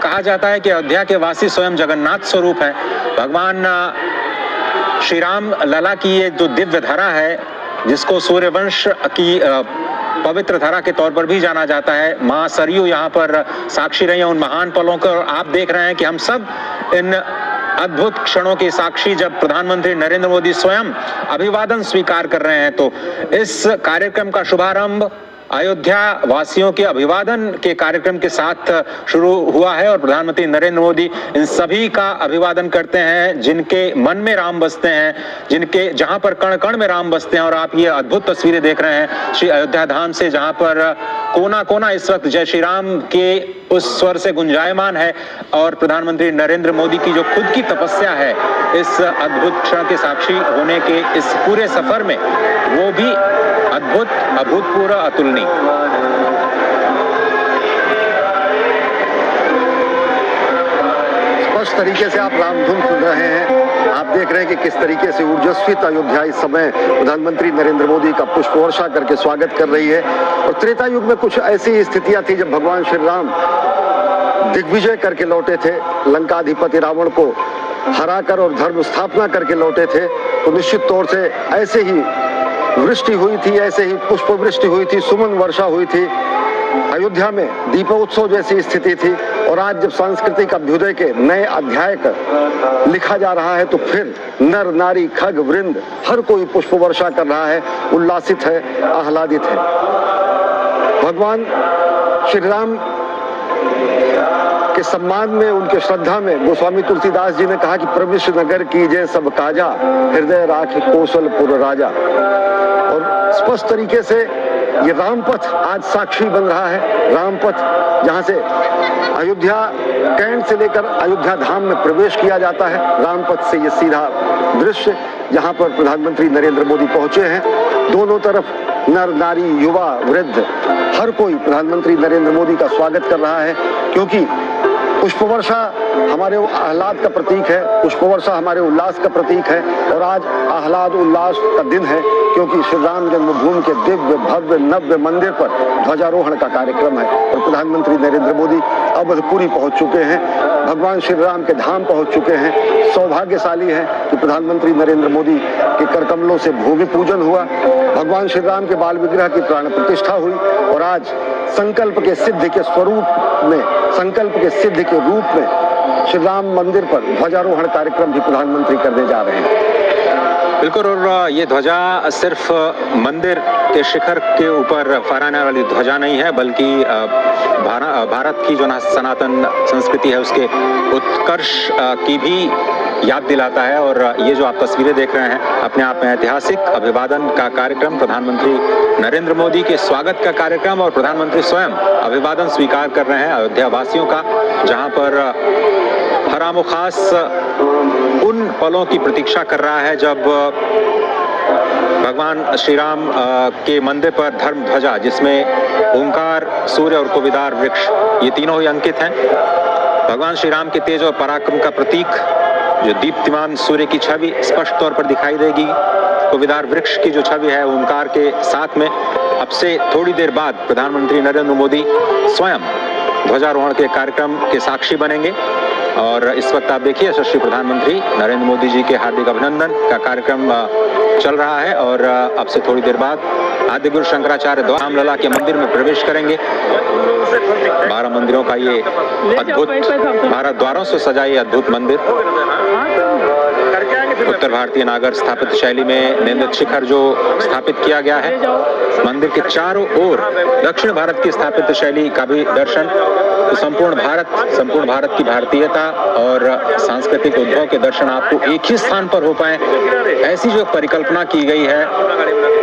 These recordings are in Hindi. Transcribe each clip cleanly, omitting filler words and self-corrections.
कहा जाता है कि अयोध्या के वासी स्वयं जगन्नाथ स्वरूप है। भगवान श्री राम लला की ये जो दिव्य धरा है, जिसको सूर्यवंश की पवित्र धरा के तौर पर भी जाना जाता है, मां सरयू यहाँ पर साक्षी रही हैं उन महान पलों को। आप देख रहे हैं कि हम सब इन अद्भुत क्षणों की साक्षी जब प्रधानमंत्री नरेंद्र मोदी स्वयं अभिवादन स्वीकार कर रहे हैं। तो इस कार्यक्रम का शुभारंभ अयोध्या वासियों के अभिवादन के कार्यक्रम के साथ शुरू हुआ है और प्रधानमंत्री नरेंद्र मोदी इन सभी का अभिवादन करते हैं जिनके मन में राम बसते हैं, जिनके जहां पर कण कण में राम बसते हैं। और आप ये अद्भुत तस्वीरें देख रहे हैं श्री अयोध्या धाम से, जहां पर कोना कोना इस वक्त जय श्री राम के उस स्वर से गुंजायमान है। और प्रधानमंत्री नरेंद्र मोदी की जो खुद की तपस्या है इस अद्भुत क्षण के साक्षी होने के इस पूरे सफर में, वो भी अद्भुत, अभूतपूर्व, अतुलनीय। स्पष्ट तरीके से आप रामधुन सुन रहे हैं। आप देख रहे हैं कि किस तरीके से ऊर्जस्वित अयोध्या इस समय प्रधानमंत्री नरेंद्र मोदी का पुष्प वर्षा करके स्वागत कर रही है। और त्रेता युग में कुछ ऐसी स्थितियां थी जब भगवान श्री राम दिग्विजय करके लौटे थे, लंकाधिपति रावण को हराकर और धर्म स्थापना करके लौटे थे। तो निश्चित तौर से ऐसे ही वृष्टि हुई थी, ऐसे ही पुष्प वृष्टि हुई थी, सुमन वर्षा हुई थी। अयोध्या में दीपोत्सव जैसी स्थिति थी। और आज जब सांस्कृतिक अभ्युदय के नए अध्याय का लिखा जा रहा है तो फिर नर नारी खग वृंद हर कोई पुष्प वर्षा कर रहा है, उल्लासित है, आह्लादित है। भगवान श्री राम के सम्मान में, उनके श्रद्धा में गोस्वामी तुलसीदास जी ने कहा कि प्रविश नगर कीजिए सब काजा, हृदय राखे कौशलपुर राजा। और स्पष्ट तरीके से ये रामपथ आज साक्षी बन रहा है। रामपथ जहां से अयोध्या कैंट से लेकर अयोध्या धाम में प्रवेश किया जाता है, रामपथ से ये सीधा दृश्य जहां पर प्रधानमंत्री नरेंद्र मोदी पहुंचे हैं। दोनों तरफ नर नारी युवा वृद्ध हर कोई प्रधानमंत्री नरेंद्र मोदी का स्वागत कर रहा है, क्योंकि पुष्पवर्षा हमारे आह्लाद का प्रतीक है, पुष्पवर्षा हमारे उल्लास का प्रतीक है। और आज आह्लाद उल्लास का दिन है, क्योंकि श्री राम जन्मभूमि के दिव्य भव्य नव्य मंदिर पर ध्वजारोहण का कार्यक्रम है। और प्रधानमंत्री नरेंद्र मोदी अवधपुरी पहुंच चुके हैं, भगवान श्री राम के धाम पहुंच चुके हैं। सौभाग्यशाली है कि प्रधानमंत्री नरेंद्र मोदी के करकमलों से भूमि पूजन हुआ, भगवान श्री राम के बाल विग्रह की प्राण प्रतिष्ठा हुई। और आज संकल्प के सिद्धि के स्वरूप में, संकल्प के सिद्धि के रूप में श्री राम मंदिर पर ध्वजारोहण कार्यक्रम भी प्रधानमंत्री करने जा रहे हैं। बिल्कुल। और ये ध्वजा सिर्फ मंदिर के शिखर के ऊपर फहराने वाली ध्वजा नहीं है, बल्कि भारत की जो सनातन संस्कृति है उसके उत्कर्ष की भी याद दिलाता है। और ये जो आप तस्वीरें देख रहे हैं अपने आप में ऐतिहासिक अभिवादन का कार्यक्रम, प्रधानमंत्री नरेंद्र मोदी के स्वागत का कार्यक्रम, और प्रधानमंत्री स्वयं अभिवादन स्वीकार कर रहे हैं अयोध्या वासियों का, जहां पर हरामुखास उन पलों की प्रतीक्षा कर रहा है जब भगवान श्री राम के मंदिर पर धर्म ध्वजा, जिसमें ओंकार, सूर्य और कोविदार वृक्ष, ये तीनों ही अंकित हैं। भगवान श्री राम के तेज और पराक्रम का प्रतीक जो दीप्तिमान सूर्य की छवि स्पष्ट तौर पर दिखाई देगी, कोविदार वृक्ष की जो छवि है ओंकार के साथ में। अब से थोड़ी देर बाद प्रधानमंत्री नरेंद्र मोदी स्वयं ध्वजारोहण के कार्यक्रम के साक्षी बनेंगे। और इस वक्त आप देखिए यशस्वी प्रधानमंत्री नरेंद्र मोदी जी के हार्दिक अभिनंदन का कार्यक्रम चल रहा है। और अब से थोड़ी देर बाद आदि गुरु शंकराचार्य रामलला के मंदिर में प्रवेश करेंगे। 12 मंदिरों का ये अद्भुत, 12 द्वारों से सजा ये अद्भुत मंदिर, उत्तर भारतीय नागर स्थापित शैली में निंदित शिखर जो स्थापित किया गया है, मंदिर के चारों ओर दक्षिण भारत की स्थापित शैली का भी दर्शन। तो संपूर्ण भारत की भारतीयता और सांस्कृतिक उद्भव के दर्शन आपको एक ही स्थान पर हो पाए, ऐसी जो परिकल्पना की गई है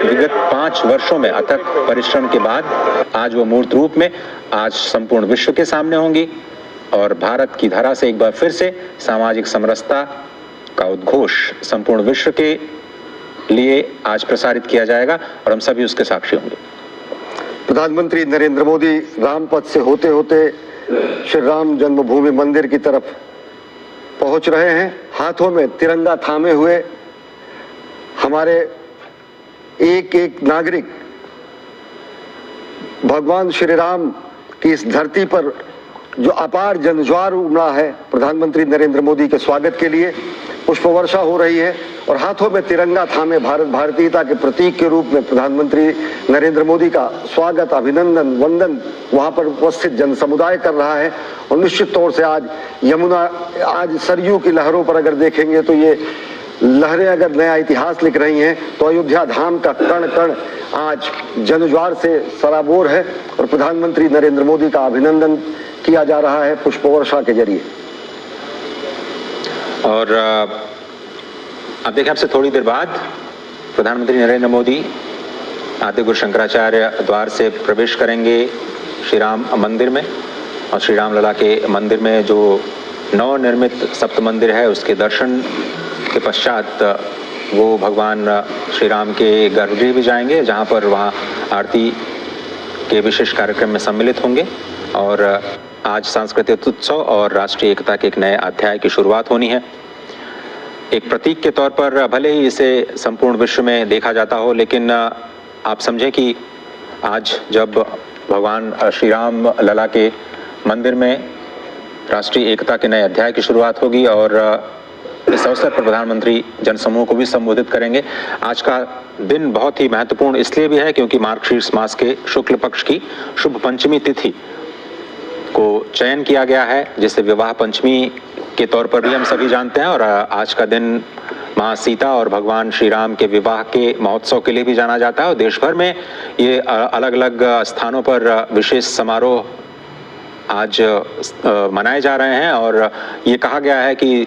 विगत 5 वर्षों में अथक परिश्रम के बाद, आज वो मूर्त रूप में आज संपूर्ण विश्व के सामने होंगी। और भारत की धरा से एक बार फिर से सामाजिक समरसता का उद्घोष संपूर्ण विश्व के लिए आज प्रसारित किया जाएगा और हम सभी उसके साक्षी होंगे। प्रधानमंत्री नरेंद्र मोदी रामपथ से होते होते श्री राम जन्मभूमि मंदिर की तरफ पहुंच रहे हैं, हाथों में तिरंगा थामे हुए। हमारे एक एक नागरिक भगवान श्री राम की इस धरती पर जो अपार जनज्वार उमड़ा है, प्रधानमंत्री नरेंद्र मोदी के स्वागत के लिए पुष्प वर्षा हो रही है और हाथों में तिरंगा थामे भारत भारतीयता के प्रतीक के रूप में प्रधानमंत्री नरेंद्र मोदी का स्वागत, अभिनंदन, वंदन वहां पर उपस्थित जन समुदाय कर रहा है। और निश्चित तौर से आज सरयू की लहरों पर अगर देखेंगे तो ये लहरें अगर नया इतिहास लिख रही हैं तो अयोध्या धाम का कण कण आज जनज्वार से सराबोर है और प्रधानमंत्री नरेंद्र मोदी का अभिनंदन किया जा रहा है पुष्प वर्षा के जरिए। और अब देखिए, आपसे थोड़ी देर बाद प्रधानमंत्री नरेंद्र मोदी आदि गुरु शंकराचार्य द्वार से प्रवेश करेंगे श्री राम मंदिर में और श्री राम लला के मंदिर में जो नवनिर्मित सप्त मंदिर है उसके दर्शन के पश्चात वो भगवान श्री राम के गर्भगृह भी जाएंगे, जहां पर वहां आरती के विशेष कार्यक्रम में सम्मिलित होंगे। और आज सांस्कृतिक उत्सव और राष्ट्रीय एकता के एक नए अध्याय की शुरुआत होनी है। एक प्रतीक के तौर पर भले ही इसे संपूर्ण विश्व में देखा जाता हो, लेकिन आप समझें कि आज जब भगवान श्री राम लला के मंदिर में राष्ट्रीय एकता के नए अध्याय की शुरुआत होगी और इस अवसर पर प्रधानमंत्री जनसमूह को भी संबोधित करेंगे। आज का दिन बहुत ही महत्वपूर्ण इसलिए भी है क्योंकि मार्गशीर्ष मास के शुक्ल पक्ष की शुभ पंचमी तिथि को चयन किया गया है, जिसे विवाह पंचमी के तौर पर भी हम सभी जानते हैं। और आज का दिन मां सीता और भगवान श्री राम के विवाह के महोत्सव के लिए भी जाना जाता है और देश भर में ये अलग अलग स्थानों पर विशेष समारोह आज मनाए जा रहे हैं। और ये कहा गया है कि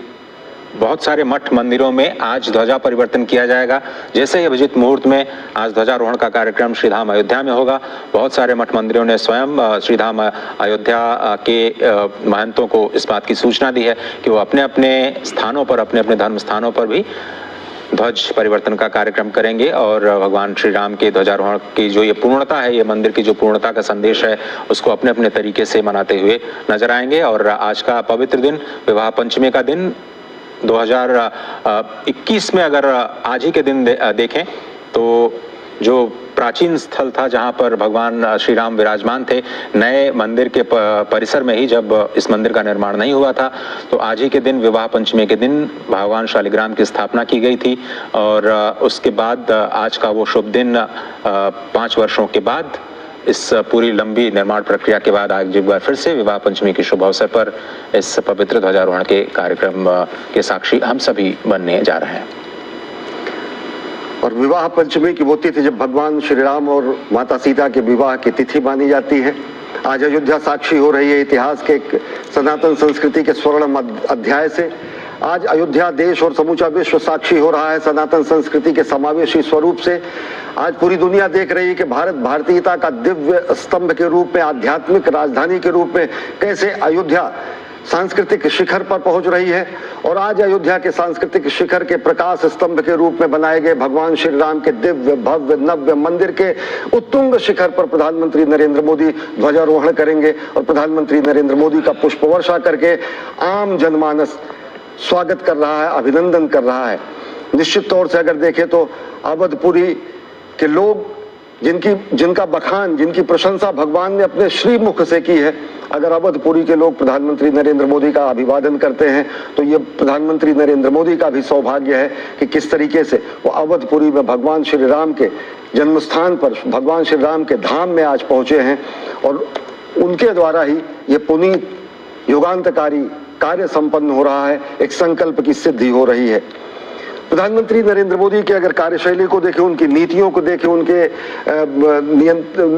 बहुत सारे मठ मंदिरों में आज ध्वजा परिवर्तन किया जाएगा। जैसे ही अभिजीत मुहूर्त में आज ध्वजारोहण का कार्यक्रम श्रीधाम अयोध्या में होगा, बहुत सारे मठ मंदिरों ने स्वयं श्रीधाम अयोध्या के महंतों को इस बात की सूचना दी है कि वो अपने अपने स्थानों पर, अपने अपने धर्म स्थानों पर भी ध्वज परिवर्तन का कार्यक्रम करेंगे और भगवान श्री राम के ध्वजारोहण की जो ये पूर्णता है, ये मंदिर की जो पूर्णता का संदेश है, उसको अपने अपने तरीके से मनाते हुए नजर आएंगे। और आज का पवित्र दिन, विवाह पंचमी का दिन 2021 में अगर आज ही के दिन देखें तो जो प्राचीन स्थल था जहां पर भगवान श्री राम विराजमान थे, नए मंदिर के परिसर में ही जब इस मंदिर का निर्माण नहीं हुआ था, तो आज ही के दिन, विवाह पंचमी के दिन भगवान शालिग्राम की स्थापना की गई थी। और उसके बाद आज का वो शुभ दिन 5 वर्षों के बाद, इस पूरी लंबी निर्माण प्रक्रिया के बाद आज एक बार फिर से विवाह पंचमी के शुभ अवसर पर इस पवित्र ध्वजारोहण के कार्यक्रम के साक्षी हम सभी बनने जा रहे हैं। और विवाह पंचमी की वो तिथि जब भगवान श्री राम और माता सीता के विवाह की तिथि मानी जाती है। आज अयोध्या साक्षी हो रही है इतिहास के एक सनातन संस्कृति के स्वर्णिम अध्याय से। आज अयोध्या देश और समूचा विश्व साक्षी हो रहा है सनातन संस्कृति के समावेशी स्वरूप से। आज पूरी दुनिया देख रही है कि भारत भारतीयता का दिव्य स्तंभ के रूप में, आध्यात्मिक राजधानी के रूप में कैसे अयोध्या सांस्कृतिक शिखर पर पहुंच रही है। और आज अयोध्या के सांस्कृतिक शिखर के प्रकाश स्तंभ के रूप में बनाए गए भगवान श्री राम के दिव्य भव्य नव्य मंदिर के उत्तुंग शिखर पर प्रधानमंत्री नरेंद्र मोदी ध्वजारोहण करेंगे और प्रधानमंत्री नरेंद्र मोदी का पुष्प वर्षा करके आम जनमानस स्वागत कर रहा है, अभिनंदन कर रहा है। निश्चित तौर से अगर देखें तो अवधपुरी के लोग जिनका बखान, जिनकी प्रशंसा भगवान ने अपने श्रीमुख से की है, अगर अवधपुरी के लोग प्रधानमंत्री नरेंद्र मोदी का अभिवादन करते हैं तो ये प्रधानमंत्री नरेंद्र मोदी का भी सौभाग्य है कि किस तरीके से वो अवधपुरी में भगवान श्री राम के जन्म स्थान पर, भगवान श्री राम के धाम में आज पहुंचे हैं और उनके द्वारा ही ये पुनीत युगांतकारी कार्य संपन्न हो रहा है, एक संकल्प की सिद्धि हो रही है। प्रधानमंत्री नरेंद्र मोदी के अगर कार्यशैली को देखें, उनकी नीतियों को देखें, उनके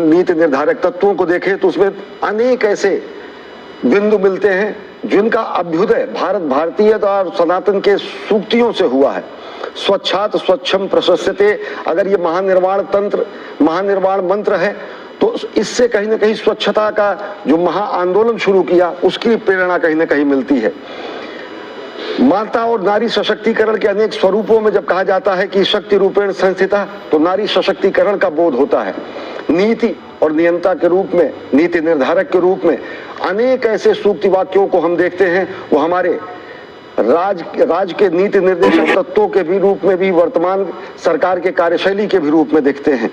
नीति निर्धारक तत्वों को देखें तो उसमें अनेक ऐसे बिंदु मिलते हैं जिनका अभ्युदय भारत भारतीयता और सनातन के सूक्तियों से हुआ है। स्वच्छात स्वच्छम प्रशस्यते, अगर ये महानिर्वाण मंत्र है तो इससे कहीं ना कहीं स्वच्छता का जो महा आंदोलन शुरू किया उसकी प्रेरणा कहीं ना कहीं मिलती है। माता और नारी सशक्तिकरण के अनेक स्वरूपों में जब कहा जाता है कि शक्ति रूपेण संस्थिता, तो नारी सशक्तिकरण का बोध होता है। नीति और नियंता के रूप में, नीति निर्धारक के रूप में अनेक ऐसे सूक्ति वाक्यों को हम देखते हैं, वो हमारे राज के नीति निर्देशक तत्वों के भी रूप में भी वर्तमान सरकार के कार्यशैली के भी रूप में देखते हैं।